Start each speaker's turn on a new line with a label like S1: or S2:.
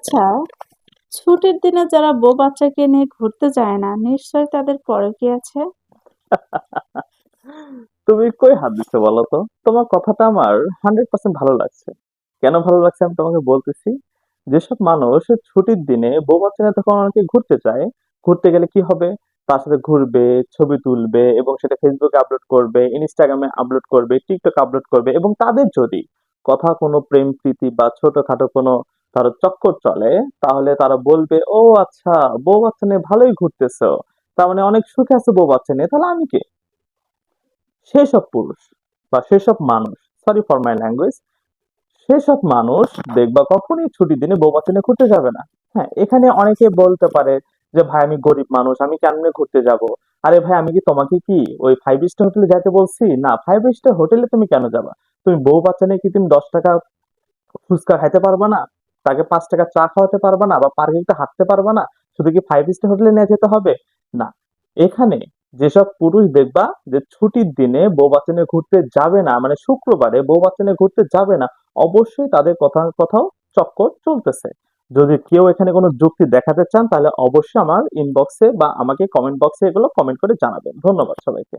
S1: আচ্ছা, ছুটির দিনে যারা বউ বাচ্চাকে নিয়ে ঘুরতে যায় না, নিশ্চয়ই তাদের পরকীয়া আছে?
S2: তুমি কই হাত দিচ্ছ বলো তো? তোমার কথাটা আমার 100% ভালো লাগছে। কেন ভালো লাগছে আমি তোমাকে বলতেছি। যেসব মানুষ ছুটির দিনে বউ বাচ্চা নিয়ে তখন অনেকে ঘুরতে চায়, ঘুরতে গেলে কি হবে? তার সাথে ঘুরবে, ছবি তুলবে এবং সেটা ফেসবুকে আপলোড করবে, ইনস্টাগ্রামে আপলোড করবে, টিকটক আপলোড করবে এবং তাদের যদি কথা কোনো প্রেম প্রীতি বা ছোটখাটো কোনো ধরো চক্কর চলে, তাহলে তারা বলবে, ও আচ্ছা, বউ বাচ্চা নিয়ে ভালোই ঘুরতেছো, তার মানে অনেক সুখে আছে বউ বাচ্চা নিয়ে, তাহলে আমি কে? সেসব পুরুষ বা সেসব মানুষ, সরি ফর মাই ল্যাঙ্গুয়েজ, সেসব মানুষ দেখবা কখনোই ছুটির দিনে বউ বাচ্চা নিয়ে ঘুরতে যাবে না। হ্যাঁ, এখানে অনেকে বলতে পারে যে ভাই আমি গরিব মানুষ, আমি কেমনে ঘুরতে যাব? আরে ভাই, আমি কি তোমাকে কি ওই 5 স্টার হোটেলে যাইতে বলছি? না, 5 স্টার হোটেলে তুমি কেন যাবা? তুমি বউ বাচ্চা নিয়ে কি তুমি 10 টাকা ফুচকা খাইতে পারবা না? তাকে 5 টাকা চা খাওয়াতে পারবা না? বা পার্কে একটু হাঁটতে পারবা না? শুধু কি 5 স্টার হোটেলে নিয়ে যেতে হবে? না। এখানে যেসব পুরুষ দেখবা যে ছুটির দিনে বউ বাচ্চা নিয়ে ঘুরতে যাবে না, মানে শুক্রবারে বউ বাচ্চা নিয়ে ঘুরতে যাবে না, অবশ্যই তাদের কোথাও চক্কর চলতেছে। যদি কেউ এখানে কোনো যুক্তি দেখাতে চান, তাহলে অবশ্যই আমার ইনবক্সে বা আমাকে কমেন্ট বক্সে এগুলো কমেন্ট করে জানাবেন। ধন্যবাদ সবাইকে।